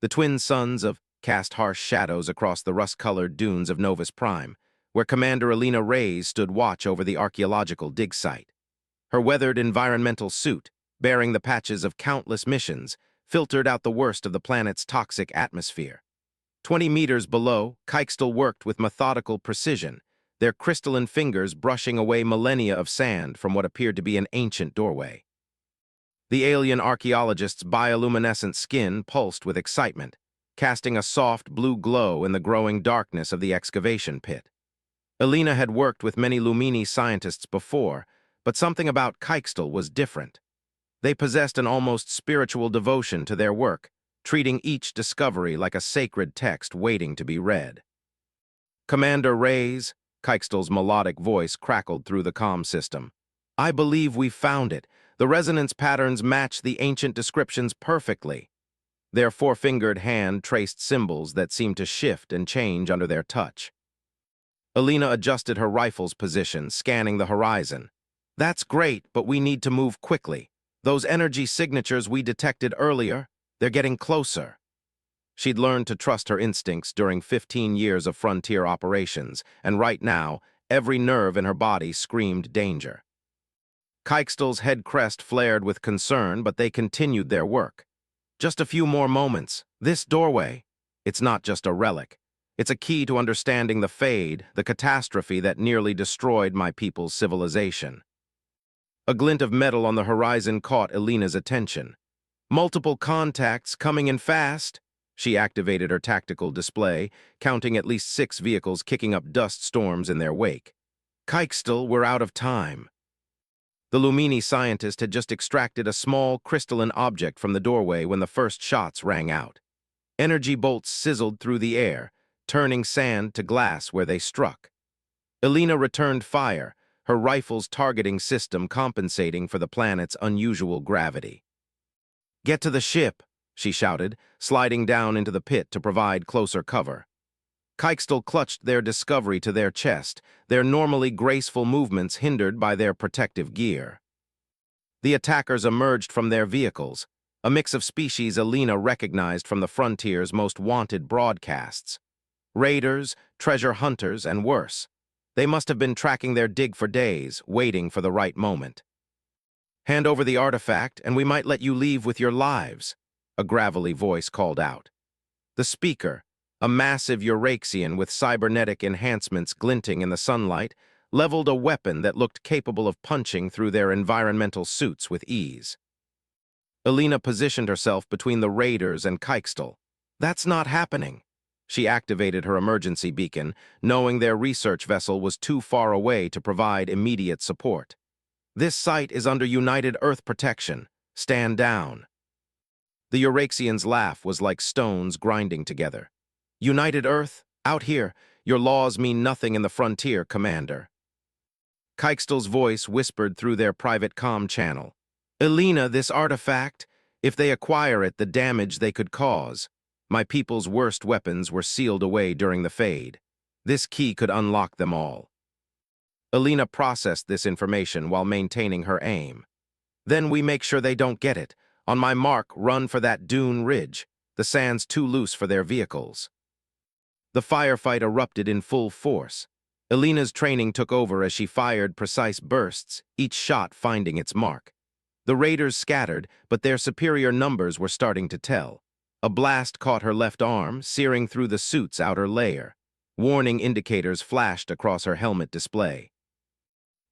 The twin suns of cast harsh shadows across the rust-colored dunes of Novus Prime, where Commander Alina Reyes stood watch over the archaeological dig site. Her weathered environmental suit, bearing the patches of countless missions, filtered out the worst of the planet's toxic atmosphere. 20 meters below, Kykestel worked with methodical precision, their crystalline fingers brushing away millennia of sand from what appeared to be an ancient doorway. The alien archaeologist's bioluminescent skin pulsed with excitement, casting a soft blue glow in the growing darkness of the excavation pit. Alina had worked with many Lumini scientists before, but something about Kykestel was different. They possessed an almost spiritual devotion to their work, treating each discovery like a sacred text waiting to be read. Commander Reyes, Kykestel's melodic voice crackled through the comm system. I believe we found it. The resonance patterns match the ancient descriptions perfectly. Their four-fingered hand traced symbols that seemed to shift and change under their touch. Alina adjusted her rifle's position, scanning the horizon. That's great, but we need to move quickly. Those energy signatures we detected earlier, they're getting closer. She'd learned to trust her instincts during 15 years of frontier operations, and right now, every nerve in her body screamed danger. Kykestel's head crest flared with concern, but they continued their work. Just a few more moments. This doorway, it's not just a relic. It's a key to understanding the fade, the catastrophe that nearly destroyed my people's civilization. A glint of metal on the horizon caught Alina's attention. Multiple contacts coming in fast. She activated her tactical display, counting at least 6 vehicles kicking up dust storms in their wake. Kykestel, we're out of time. The Lumini scientist had just extracted a small crystalline object from the doorway when the first shots rang out. Energy bolts sizzled through the air, turning sand to glass where they struck. Alina returned fire, her rifle's targeting system compensating for the planet's unusual gravity. Get to the ship, she shouted, sliding down into the pit to provide closer cover. Kykestel clutched their discovery to their chest, their normally graceful movements hindered by their protective gear. The attackers emerged from their vehicles, a mix of species Alina recognized from the frontier's most wanted broadcasts. Raiders, treasure hunters, and worse. They must have been tracking their dig for days, waiting for the right moment. Hand over the artifact, and we might let you leave with your lives, a gravelly voice called out. The speaker, a massive Euraxian with cybernetic enhancements glinting in the sunlight, leveled a weapon that looked capable of punching through their environmental suits with ease. Alina positioned herself between the raiders and Kykestel. That's not happening. She activated her emergency beacon, knowing their research vessel was too far away to provide immediate support. This site is under United Earth protection. Stand down. The Euraxian's laugh was like stones grinding together. United Earth, out here, your laws mean nothing in the frontier, Commander. Kykestel's voice whispered through their private comm channel. Alina, this artifact, if they acquire it, the damage they could cause. My people's worst weapons were sealed away during the fade. This key could unlock them all. Alina processed this information while maintaining her aim. Then we make sure they don't get it. On my mark, run for that dune ridge. The sand's too loose for their vehicles. The firefight erupted in full force. Alina's training took over as she fired precise bursts, each shot finding its mark. The raiders scattered, but their superior numbers were starting to tell. A blast caught her left arm, searing through the suit's outer layer. Warning indicators flashed across her helmet display.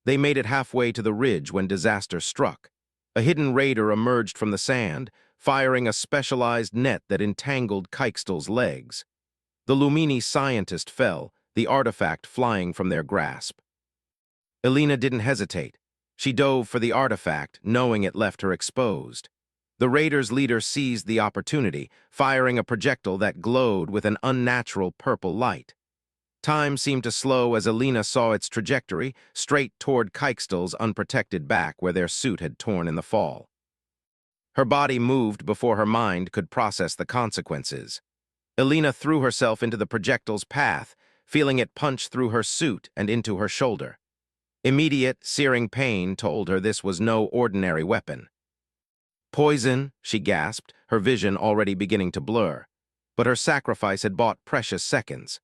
They made it halfway to the ridge when disaster struck. A hidden raider emerged from the sand, firing a specialized net that entangled Kykestel's legs. The Lumini scientist fell, the artifact flying from their grasp. Alina didn't hesitate. She dove for the artifact, knowing it left her exposed. The raider's leader seized the opportunity, firing a projectile that glowed with an unnatural purple light. Time seemed to slow as Alina saw its trajectory, straight toward Kykestel's unprotected back where their suit had torn in the fall. Her body moved before her mind could process the consequences. Alina threw herself into the projectile's path, feeling it punch through her suit and into her shoulder. Immediate, searing pain told her this was no ordinary weapon. Poison, she gasped, her vision already beginning to blur. but her sacrifice had bought precious seconds.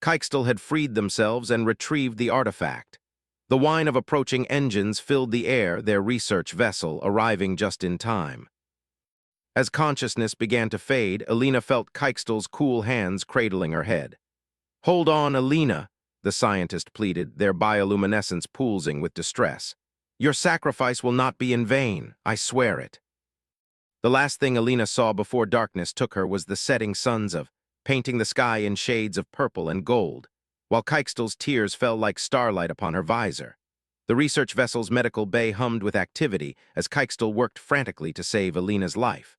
Kykestel had freed themselves and retrieved the artifact. The whine of approaching engines filled the air, their research vessel arriving just in time. As consciousness began to fade, Alina felt Kykestel's cool hands cradling her head. "Hold on, Alina," the scientist pleaded, their bioluminescence pulsing with distress. "Your sacrifice will not be in vain, I swear it." The last thing Alina saw before darkness took her was the setting suns of, painting the sky in shades of purple and gold, while Kykestel's tears fell like starlight upon her visor. The research vessel's medical bay hummed with activity as Kykestel worked frantically to save Alina's life.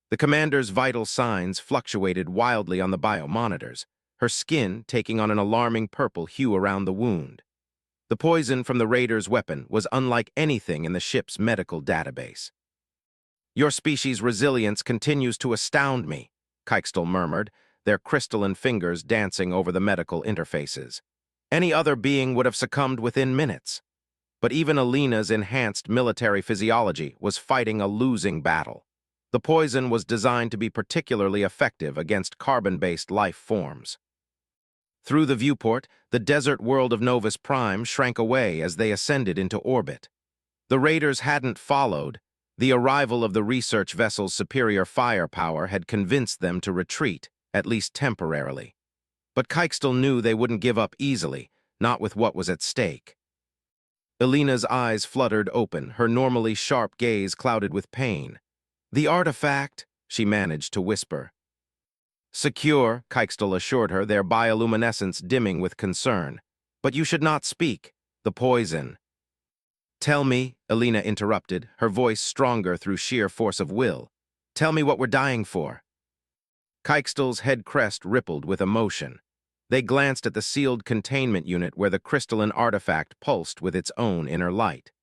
The commander's vital signs fluctuated wildly on the biomonitors, her skin taking on an alarming purple hue around the wound. The poison from the raider's weapon was unlike anything in the ship's medical database. "Your species' resilience continues to astound me," Kykestel murmured, their crystalline fingers dancing over the medical interfaces. "Any other being would have succumbed within minutes." But even Alina's enhanced military physiology was fighting a losing battle. The poison was designed to be particularly effective against carbon-based life forms. Through the viewport, the desert world of Novus Prime shrank away as they ascended into orbit. The raiders hadn't followed. The arrival of the research vessel's superior firepower had convinced them to retreat, at least temporarily. But Kykestel knew they wouldn't give up easily, not with what was at stake. Alina's eyes fluttered open, her normally sharp gaze clouded with pain. "The artifact," she managed to whisper. "Secure," Kykestel assured her, their bioluminescence dimming with concern. "But you should not speak. The poison." "Tell me," Alina interrupted, her voice stronger through sheer force of will. "Tell me what we're dying for." Kykestel's head crest rippled with emotion. They glanced at the sealed containment unit where the crystalline artifact pulsed with its own inner light.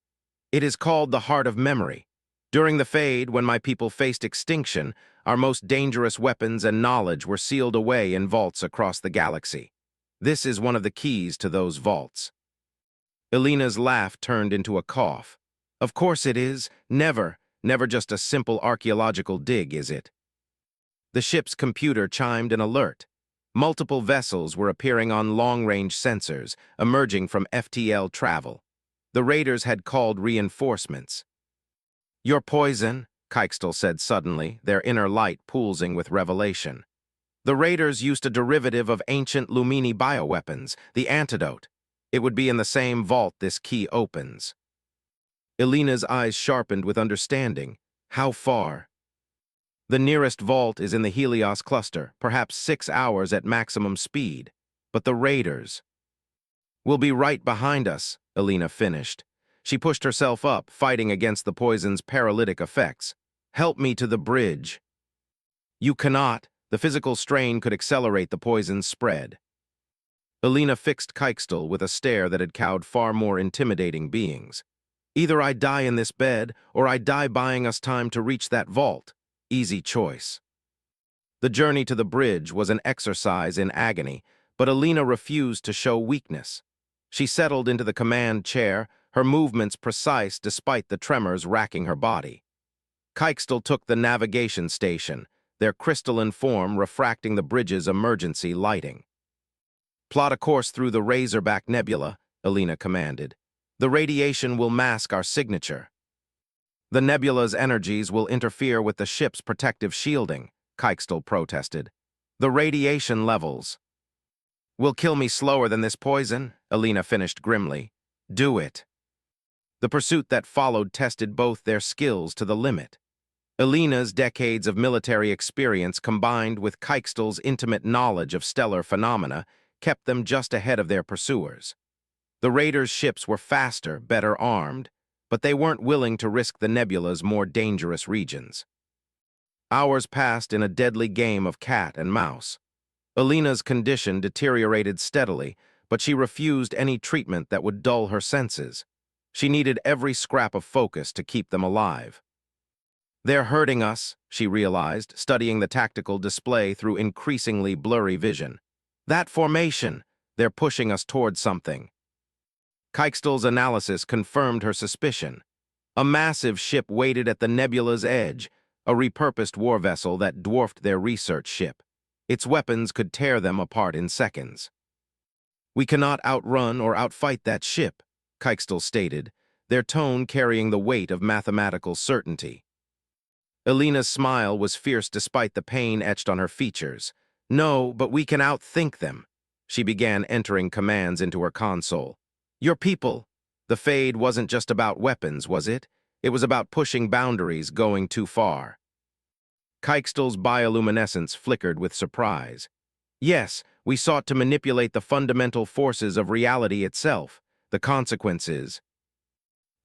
"It is called the Heart of Memory. During the Fade, when my people faced extinction, our most dangerous weapons and knowledge were sealed away in vaults across the galaxy. This is one of the keys to those vaults." Alina's laugh turned into a cough. "Of course it is. Never just a simple archaeological dig, is it?" The ship's computer chimed an alert. Multiple vessels were appearing on long-range sensors, emerging from FTL travel. The raiders had called reinforcements. "Your poison," Kykestel said suddenly, their inner light pulsing with revelation. "The raiders used a derivative of ancient Lumini bioweapons, the antidote. It would be in the same vault this key opens." Alina's eyes sharpened with understanding. "How far?" "The nearest vault is in the Helios cluster, perhaps 6 hours at maximum speed. But the raiders—" "Will be right behind us," Alina finished. She pushed herself up, fighting against the poison's paralytic effects. "Help me to the bridge." "You cannot. The physical strain could accelerate the poison's spread." Alina fixed Kykestel with a stare that had cowed far more intimidating beings. "Either I die in this bed, or I die buying us time to reach that vault. Easy choice." The journey to the bridge was an exercise in agony, but Alina refused to show weakness. She settled into the command chair, her movements precise despite the tremors racking her body. Kykestel took the navigation station, their crystalline form refracting the bridge's emergency lighting. "Plot a course through the Razorback Nebula," Alina commanded. "The radiation will mask our signature." "The nebula's energies will interfere with the ship's protective shielding," Kykestel protested. "The radiation levels—" "Will kill me slower than this poison," Alina finished grimly. "Do it." The pursuit that followed tested both their skills to the limit. Alina's decades of military experience combined with Kykestel's intimate knowledge of stellar phenomena kept them just ahead of their pursuers. The raiders' ships were faster, better armed, but they weren't willing to risk the nebula's more dangerous regions. Hours passed in a deadly game of cat and mouse. Alina's condition deteriorated steadily, but she refused any treatment that would dull her senses. She needed every scrap of focus to keep them alive. "They're hurting us," she realized, studying the tactical display through increasingly blurry vision. "That formation, they're pushing us toward something." Kykestel's analysis confirmed her suspicion. A massive ship waited at the nebula's edge, a repurposed war vessel that dwarfed their research ship. Its weapons could tear them apart in seconds. "We cannot outrun or outfight that ship," Keikstel stated, their tone carrying the weight of mathematical certainty. Elena's smile was fierce despite the pain etched on her features. "No, but we can outthink them." She began entering commands into her console. "Your people." The fade wasn't just about weapons, was it? It was about pushing boundaries, going too far. Keikstel's bioluminescence flickered with surprise. "Yes, we sought to manipulate the fundamental forces of reality itself. The consequences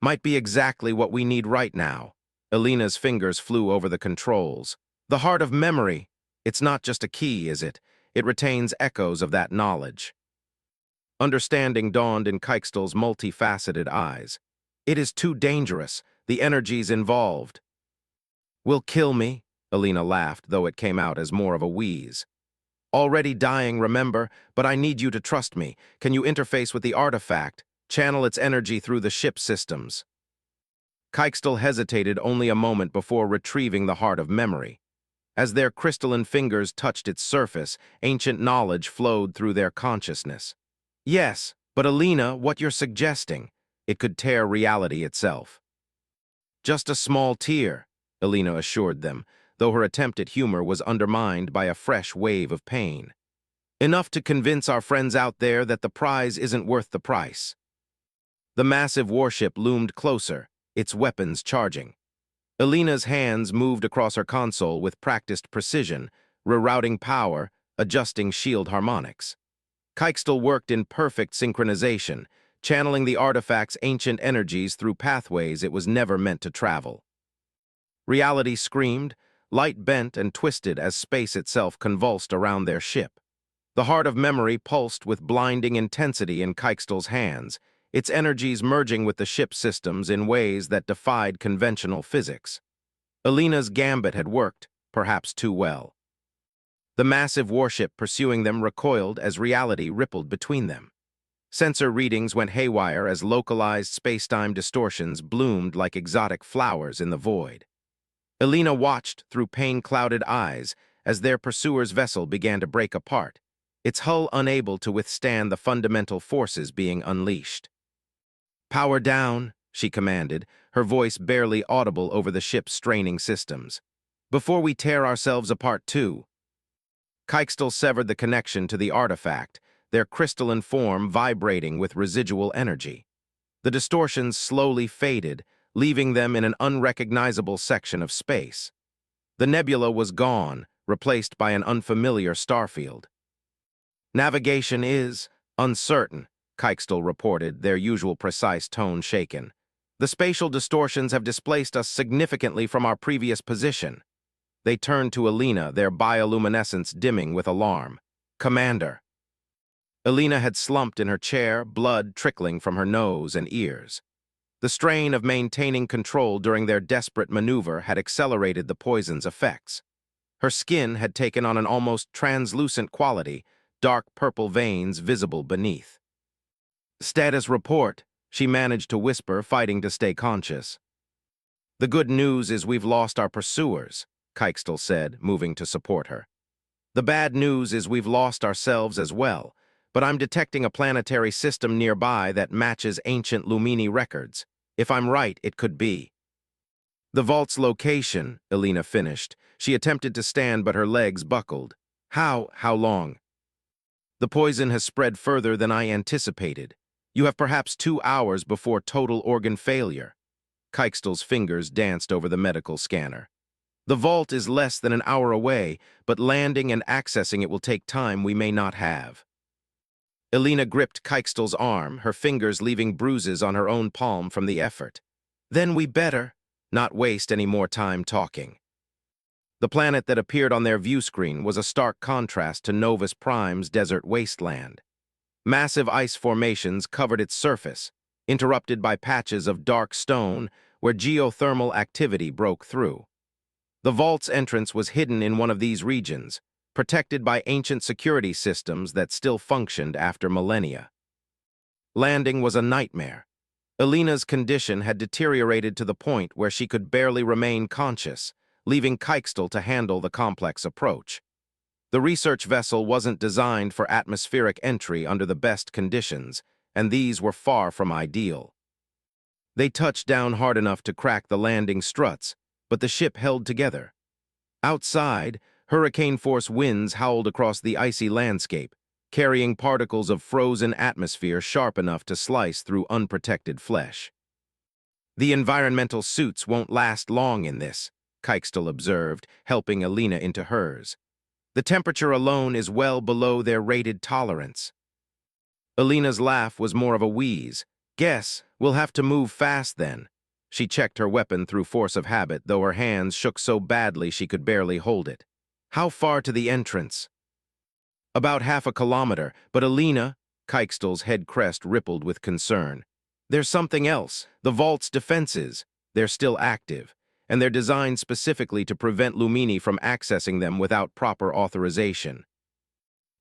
might be exactly what we need right now." Elena's fingers flew over the controls. "The heart of memory. It's not just a key, is it? It retains echoes of that knowledge." Understanding dawned in Keikstel's multifaceted eyes. "It is too dangerous. The energies involved." "Will kill me," Elena laughed, though it came out as more of a wheeze. "Already dying, remember, but I need you to trust me. Can you interface with the artifact, channel its energy through the ship systems?" Keikstel hesitated only a moment before retrieving the heart of memory. As their crystalline fingers touched its surface, ancient knowledge flowed through their consciousness. "Yes, but Elena, what you're suggesting, it could tear reality itself." "Just a small tear," Elena assured them, though her attempt at humor was undermined by a fresh wave of pain. "Enough to convince our friends out there that the prize isn't worth the price." The massive warship loomed closer, its weapons charging. Elena's hands moved across her console with practiced precision, rerouting power, adjusting shield harmonics. Keikstel worked in perfect synchronization, channeling the artifact's ancient energies through pathways it was never meant to travel. Reality screamed, light bent and twisted as space itself convulsed around their ship. The heart of memory pulsed with blinding intensity in Keikstel's hands, its energies merging with the ship's systems in ways that defied conventional physics. Elena's gambit had worked, perhaps too well. The massive warship pursuing them recoiled as reality rippled between them. Sensor readings went haywire as localized space-time distortions bloomed like exotic flowers in the void. Elena watched through pain-clouded eyes as their pursuer's vessel began to break apart, its hull unable to withstand the fundamental forces being unleashed. "Power down," she commanded, her voice barely audible over the ship's straining systems. "Before we tear ourselves apart too." Keikstel severed the connection to the artifact, their crystalline form vibrating with residual energy. The distortions slowly faded, leaving them in an unrecognizable section of space. The nebula was gone, replaced by an unfamiliar starfield. "Navigation is uncertain," Keikstel reported, their usual precise tone shaken. "The spatial distortions have displaced us significantly from our previous position." They turned to Elena, their bioluminescence dimming with alarm. "Commander." Elena had slumped in her chair, blood trickling from her nose and ears. The strain of maintaining control during their desperate maneuver had accelerated the poison's effects. Her skin had taken on an almost translucent quality, dark purple veins visible beneath. "Status report," she managed to whisper, fighting to stay conscious. "The good news is we've lost our pursuers," Keikstel said, moving to support her. "The bad news is we've lost ourselves as well, but I'm detecting a planetary system nearby that matches ancient Lumini records. If I'm right, it could be." "The vault's location," Elena finished. She attempted to stand, but her legs buckled. How long?" "The poison has spread further than I anticipated. You have perhaps 2 hours before total organ failure." Keikstel's fingers danced over the medical scanner. "The vault is less than an hour away, but landing and accessing it will take time we may not have." Elena gripped Keikstel's arm, her fingers leaving bruises on her own palm from the effort. "Then we better not waste any more time talking." The planet that appeared on their view screen was a stark contrast to Novus Prime's desert wasteland. Massive ice formations covered its surface, interrupted by patches of dark stone where geothermal activity broke through. The vault's entrance was hidden in one of these regions, protected by ancient security systems that still functioned after millennia. Landing was a nightmare. Elena's condition had deteriorated to the point where she could barely remain conscious, leaving Keikstel to handle the complex approach. The research vessel wasn't designed for atmospheric entry under the best conditions, and these were far from ideal. They touched down hard enough to crack the landing struts, but the ship held together. Outside, hurricane-force winds howled across the icy landscape, carrying particles of frozen atmosphere sharp enough to slice through unprotected flesh. "The environmental suits won't last long in this," Kykestel observed, helping Alina into hers. "The temperature alone is well below their rated tolerance." Alina's laugh was more of a wheeze. "Guess we'll have to move fast then." She checked her weapon through force of habit, though her hands shook so badly she could barely hold it. "How far to the entrance?" "About half a kilometer, but Alina," Kykestel's head crest rippled with concern. "There's something else. The vault's defenses. They're still active, and they're designed specifically to prevent Lumini from accessing them without proper authorization."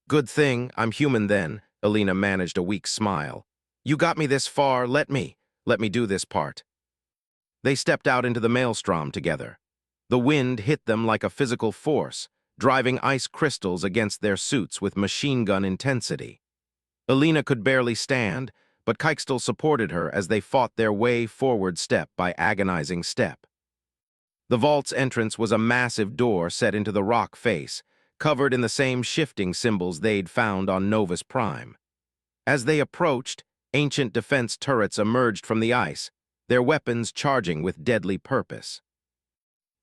"Good thing I'm human then," Alina managed a weak smile. "You got me this far, let me do this part." They stepped out into the maelstrom together. The wind hit them like a physical force, driving ice crystals against their suits with machine gun intensity. Alina could barely stand, but Kykestel supported her as they fought their way forward step by agonizing step. The vault's entrance was a massive door set into the rock face, covered in the same shifting symbols they'd found on Novus Prime. As they approached, ancient defense turrets emerged from the ice, their weapons charging with deadly purpose.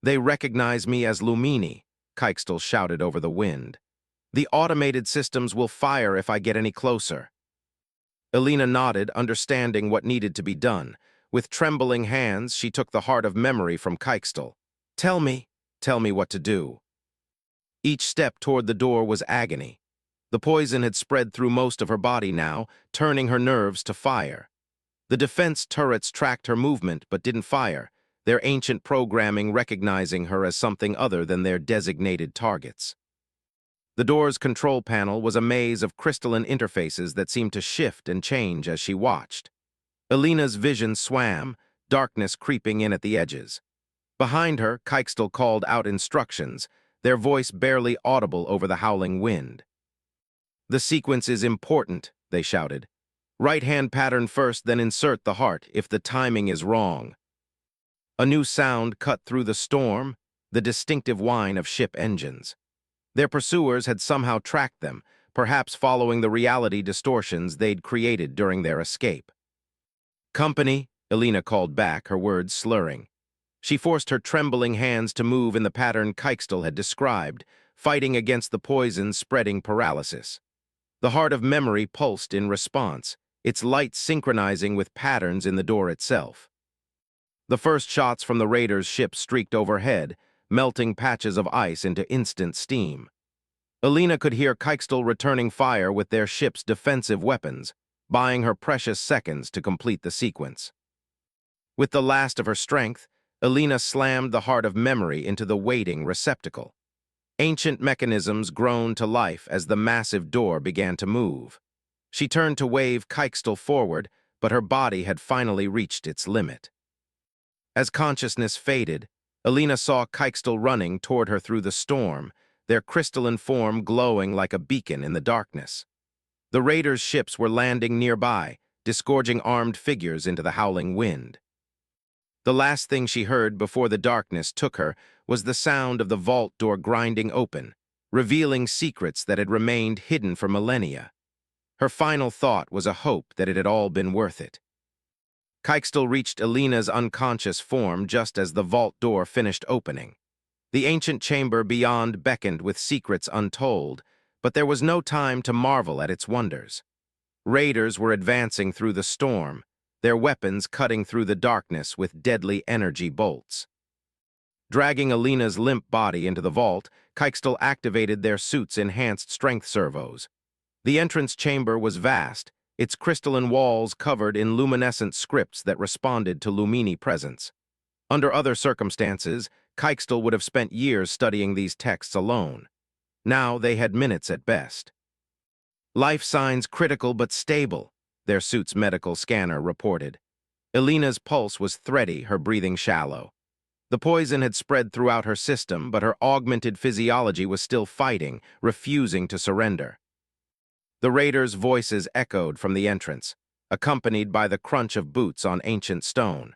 "They recognize me as Lumini," Kykestel shouted over the wind. "The automated systems will fire if I get any closer." Alina nodded, understanding what needed to be done. With trembling hands, she took the heart of memory from Kykestel. Tell me what to do." Each step toward the door was agony. The poison had spread through most of her body now, turning her nerves to fire. The defense turrets tracked her movement but didn't fire, their ancient programming recognizing her as something other than their designated targets. The door's control panel was a maze of crystalline interfaces that seemed to shift and change as she watched. Alina's vision swam, darkness creeping in at the edges. Behind her, Kykestel called out instructions, their voice barely audible over the howling wind. "The sequence is important," they shouted. "Right-hand pattern first, then insert the heart if the timing is wrong." A new sound cut through the storm, the distinctive whine of ship engines. Their pursuers had somehow tracked them, perhaps following the reality distortions they'd created during their escape. "Company," Alina called back, her words slurring. She forced her trembling hands to move in the pattern Kykestel had described, fighting against the poison's spreading paralysis. The heart of memory pulsed in response, its light synchronizing with patterns in the door itself. The first shots from the raiders' ship streaked overhead, melting patches of ice into instant steam. Alina could hear Kykestel returning fire with their ship's defensive weapons, buying her precious seconds to complete the sequence. With the last of her strength, Alina slammed the heart of memory into the waiting receptacle. Ancient mechanisms groaned to life as the massive door began to move. She turned to wave Kykestel forward, but her body had finally reached its limit. As consciousness faded, Alina saw Kykestel running toward her through the storm, their crystalline form glowing like a beacon in the darkness. The raiders' ships were landing nearby, disgorging armed figures into the howling wind. The last thing she heard before the darkness took her was the sound of the vault door grinding open, revealing secrets that had remained hidden for millennia. Her final thought was a hope that it had all been worth it. Kykestel reached Alina's unconscious form just as the vault door finished opening. The ancient chamber beyond beckoned with secrets untold, but there was no time to marvel at its wonders. Raiders were advancing through the storm, their weapons cutting through the darkness with deadly energy bolts. Dragging Alina's limp body into the vault, Kykestel activated their suit's enhanced strength servos. The entrance chamber was vast, its crystalline walls covered in luminescent scripts that responded to Lumini presence. Under other circumstances, Kykestel would have spent years studying these texts alone. Now they had minutes at best. "Life signs critical but stable," their suit's medical scanner reported. Alina's pulse was thready, her breathing shallow. The poison had spread throughout her system, but her augmented physiology was still fighting, refusing to surrender. The raiders' voices echoed from the entrance, accompanied by the crunch of boots on ancient stone.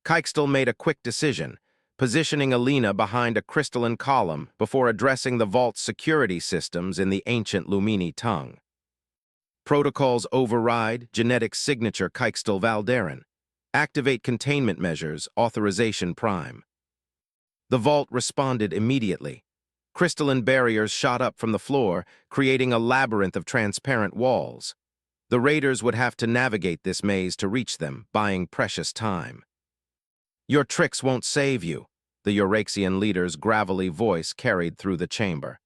Kykestel made a quick decision, positioning Alina behind a crystalline column before addressing the vault's security systems in the ancient Lumini tongue. Protocols override, genetic signature Kykestel Valderan. Activate containment measures, authorization prime. The vault responded immediately. Crystalline barriers shot up from the floor, creating a labyrinth of transparent walls. The raiders would have to navigate this maze to reach them, buying precious time. Your tricks won't save you, the Eurexian leader's gravelly voice carried through the chamber.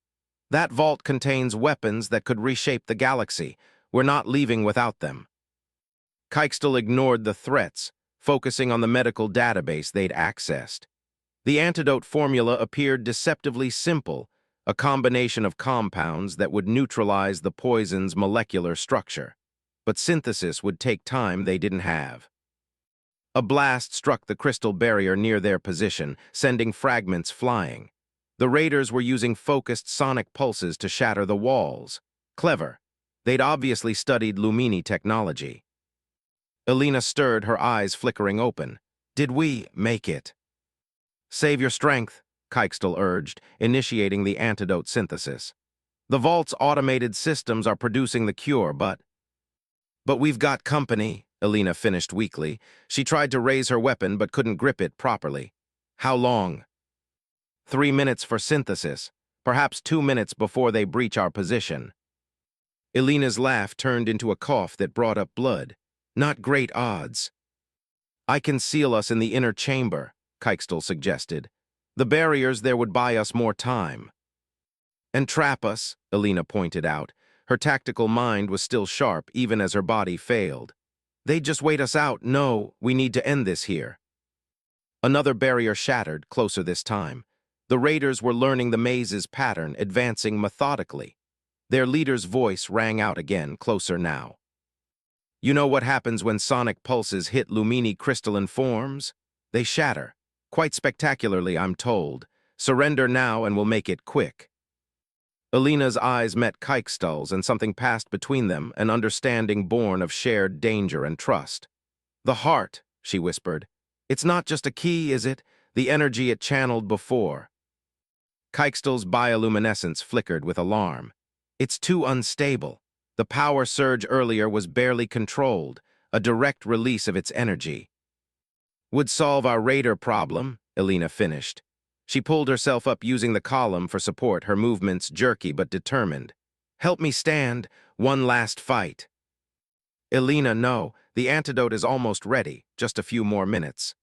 That vault contains weapons that could reshape the galaxy. We're not leaving without them. Kykestel ignored the threats, focusing on the medical database they'd accessed. The antidote formula appeared deceptively simple, a combination of compounds that would neutralize the poison's molecular structure. But synthesis would take time they didn't have. A blast struck the crystal barrier near their position, sending fragments flying. The raiders were using focused sonic pulses to shatter the walls. Clever. They'd obviously studied Lumini technology. Alina stirred, her eyes flickering open. Did we make it? Save your strength, Kykestel urged, initiating the antidote synthesis. The vault's automated systems are producing the cure, but we've got company, Alina finished weakly. She tried to raise her weapon but couldn't grip it properly. How long? 3 minutes for synthesis, perhaps 2 minutes before they breach our position. Alina's laugh turned into a cough that brought up blood. Not great odds. I can seal us in the inner chamber, Kykestel suggested. The barriers there would buy us more time. And trap us, Alina pointed out. Her tactical mind was still sharp even as her body failed. They'd just wait us out. No, we need to end this here. Another barrier shattered, closer this time. The raiders were learning the maze's pattern, advancing methodically. Their leader's voice rang out again, closer now. You know what happens when sonic pulses hit Lumini crystalline forms? They shatter. Quite spectacularly, I'm told. Surrender now and we'll make it quick. Alina's eyes met Kykestel's, and something passed between them, an understanding born of shared danger and trust. The heart, she whispered. It's not just a key, is it? The energy it channeled before. Kykestel's bioluminescence flickered with alarm. It's too unstable. The power surge earlier was barely controlled, a direct release of its energy. Would solve our raider problem, Alina finished. She pulled herself up using the column for support, her movements jerky but determined. Help me stand. One last fight. Alina, no. The antidote is almost ready. Just a few more minutes.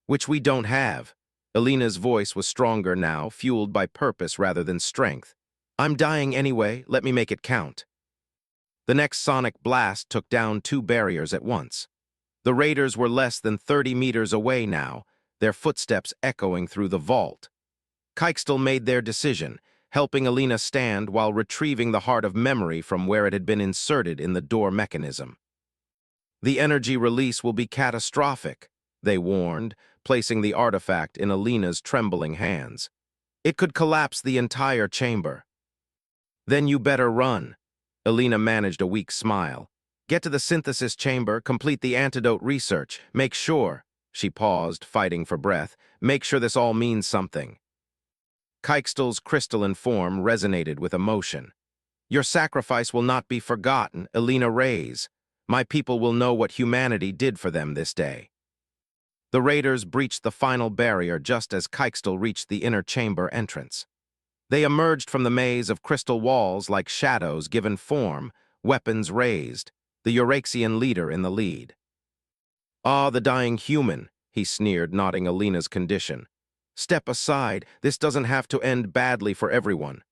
Which we don't have. Alina's voice was stronger now, fueled by purpose rather than strength. I'm dying anyway. Let me make it count. The next sonic blast took down 2 barriers at once. The raiders were less than 30 meters away now, their footsteps echoing through the vault. Kykestel made their decision, helping Alina stand while retrieving the heart of memory from where it had been inserted in the door mechanism. The energy release will be catastrophic, they warned, placing the artifact in Alina's trembling hands. It could collapse the entire chamber. Then you better run. Alina managed a weak smile. Get to the synthesis chamber, complete the antidote research. Make sure, she paused, fighting for breath, make sure this all means something. Kykestel's crystalline form resonated with emotion. Your sacrifice will not be forgotten, Alina Reyes. My people will know what humanity did for them this day. The raiders breached the final barrier just as Kykestel reached the inner chamber entrance. They emerged from the maze of crystal walls like shadows given form, weapons raised, the Eurexian leader in the lead. Ah, the dying human, he sneered, nodding Alina's condition. Step aside, this doesn't have to end badly for everyone.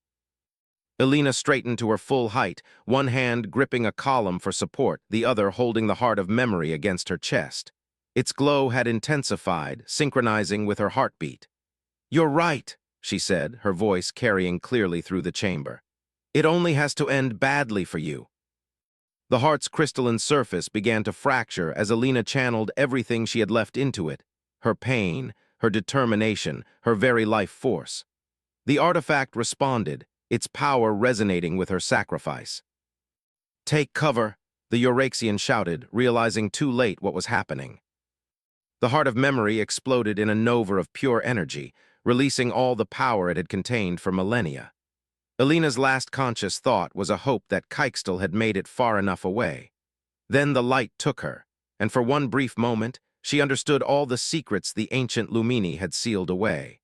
Alina straightened to her full height, one hand gripping a column for support, the other holding the heart of memory against her chest. Its glow had intensified, synchronizing with her heartbeat. You're right, she said, her voice carrying clearly through the chamber. It only has to end badly for you. The heart's crystalline surface began to fracture as Alina channeled everything she had left into it, her pain, her determination, her very life force. The artifact responded, its power resonating with her sacrifice. "Take cover," the Eurexian shouted, realizing too late what was happening. The heart of memory exploded in a nova of pure energy, releasing all the power it had contained for millennia. Alina's last conscious thought was a hope that Kykestel had made it far enough away. Then the light took her, and for one brief moment, she understood all the secrets the ancient Lumini had sealed away.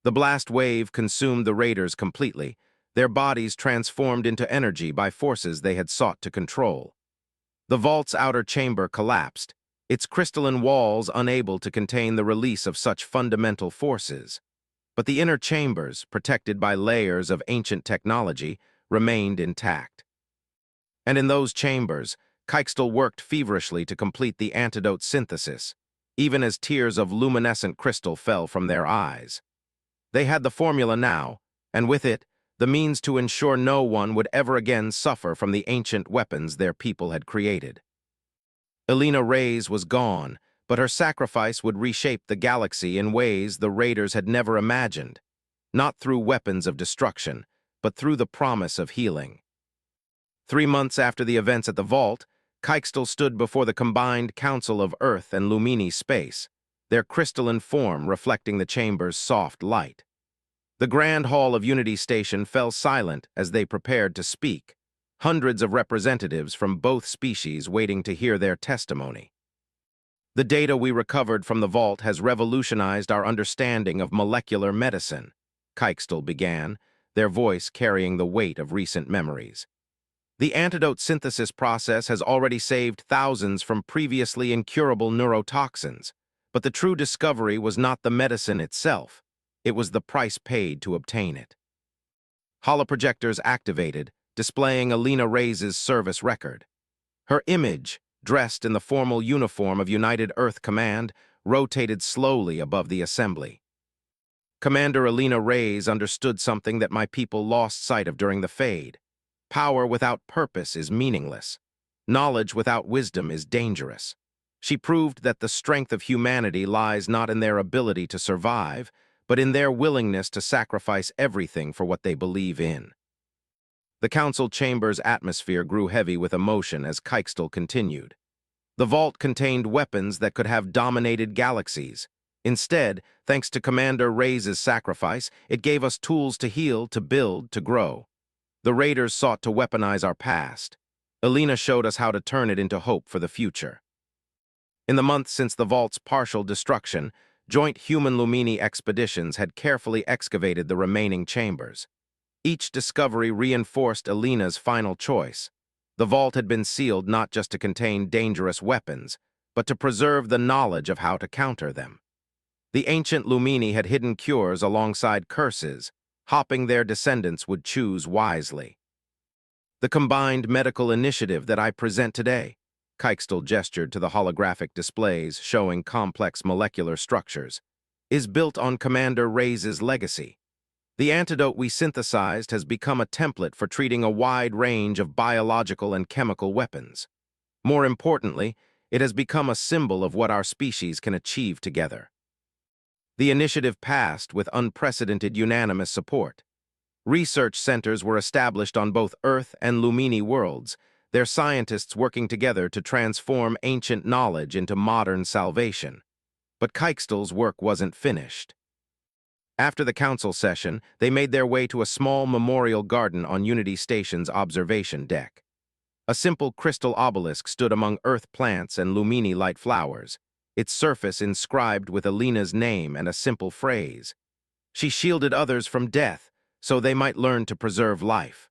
The blast wave consumed the raiders completely, their bodies transformed into energy by forces they had sought to control. The vault's outer chamber collapsed, its crystalline walls unable to contain the release of such fundamental forces. But the inner chambers, protected by layers of ancient technology, remained intact. And in those chambers, Kykestel worked feverishly to complete the antidote synthesis, even as tears of luminescent crystal fell from their eyes. They had the formula now, and with it, the means to ensure no one would ever again suffer from the ancient weapons their people had created. Alina Reyes was gone, but her sacrifice would reshape the galaxy in ways the raiders had never imagined, not through weapons of destruction, but through the promise of healing. 3 months after the events at the Vault, Kykestel stood before the combined Council of Earth and Lumini space, their crystalline form reflecting the chamber's soft light. The Grand Hall of Unity Station fell silent as they prepared to speak, hundreds of representatives from both species waiting to hear their testimony. "The data we recovered from the Vault has revolutionized our understanding of molecular medicine," Kykestel began, their voice carrying the weight of recent memories. "The antidote synthesis process has already saved thousands from previously incurable neurotoxins, but the true discovery was not the medicine itself, it was the price paid to obtain it." Holoprojectors activated, displaying Alina Reyes' service record. Her image, dressed in the formal uniform of United Earth Command, rotated slowly above the assembly. "Commander Alina Reyes understood something that my people lost sight of during the Fade. Power without purpose is meaningless. Knowledge without wisdom is dangerous. She proved that the strength of humanity lies not in their ability to survive, but in their willingness to sacrifice everything for what they believe in." The council chamber's atmosphere grew heavy with emotion as Kykestel continued. The Vault contained weapons that could have dominated galaxies. Instead, thanks to Commander Reyes' sacrifice, it gave us tools to heal, to build, to grow. The raiders sought to weaponize our past. Alina showed us how to turn it into hope for the future. In the months since the Vault's partial destruction, joint human-Lumini expeditions had carefully excavated the remaining chambers. Each discovery reinforced Alina's final choice. The Vault had been sealed not just to contain dangerous weapons, but to preserve the knowledge of how to counter them. The ancient Lumini had hidden cures alongside curses, hoping their descendants would choose wisely. "The combined medical initiative that I present today," Kykestel gestured to the holographic displays showing complex molecular structures, "is built on Commander Reyes' legacy. The antidote we synthesized has become a template for treating a wide range of biological and chemical weapons. More importantly, it has become a symbol of what our species can achieve together." The initiative passed with unprecedented unanimous support. Research centers were established on both Earth and Lumini worlds, their scientists working together to transform ancient knowledge into modern salvation. But Kykestel's work wasn't finished. After the council session, they made their way to a small memorial garden on Unity Station's observation deck. A simple crystal obelisk stood among Earth plants and Lumini-light flowers, its surface inscribed with Alina's name and a simple phrase: "She shielded others from death, so they might learn to preserve life."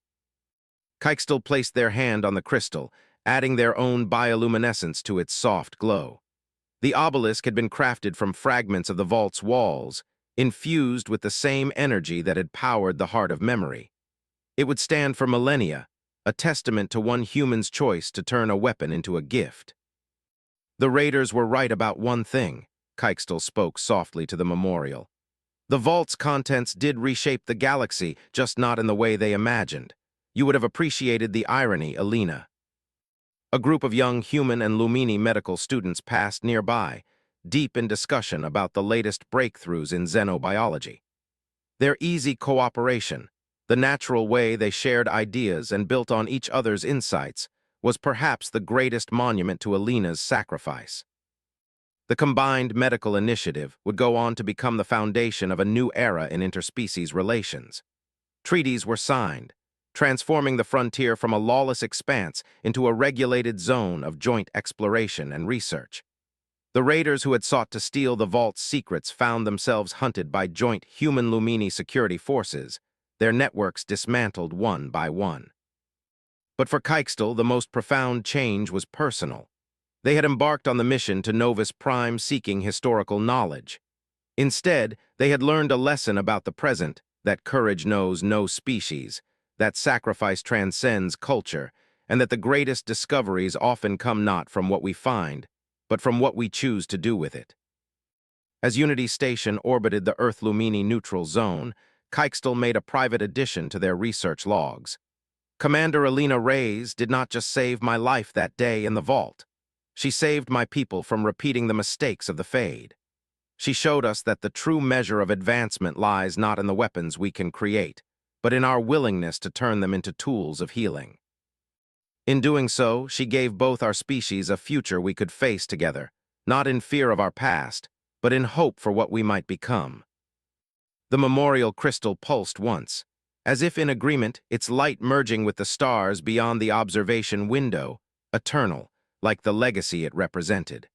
Kykestel placed their hand on the crystal, adding their own bioluminescence to its soft glow. The obelisk had been crafted from fragments of the Vault's walls, infused with the same energy that had powered the heart of memory. It would stand for millennia, a testament to one human's choice to turn a weapon into a gift. "The raiders were right about one thing," Kykestel spoke softly to the memorial. "The Vault's contents did reshape the galaxy, just not in the way they imagined. You would have appreciated the irony, Alina." A group of young human and Lumini medical students passed nearby, deep in discussion about the latest breakthroughs in xenobiology. Their easy cooperation, the natural way they shared ideas and built on each other's insights, was perhaps the greatest monument to Alina's sacrifice. The combined medical initiative would go on to become the foundation of a new era in interspecies relations. Treaties were signed, transforming the frontier from a lawless expanse into a regulated zone of joint exploration and research. The raiders who had sought to steal the vault's secrets found themselves hunted by joint human-Lumini security forces, their networks dismantled one by one. But for Keikstel, the most profound change was personal. They had embarked on the mission to Novus Prime seeking historical knowledge. Instead, they had learned a lesson about the present, that courage knows no species, that sacrifice transcends culture, and that the greatest discoveries often come not from what we find, but from what we choose to do with it. As Unity Station orbited the Earth-Lumini neutral zone, Keikstel made a private addition to their research logs. Commander Alina Reyes did not just save my life that day in the vault. She saved my people from repeating the mistakes of the Fade. She showed us that the true measure of advancement lies not in the weapons we can create, but in our willingness to turn them into tools of healing. In doing so, she gave both our species a future we could face together, not in fear of our past, but in hope for what we might become. The memorial crystal pulsed once, as if in agreement, its light merging with the stars beyond the observation window, eternal, like the legacy it represented.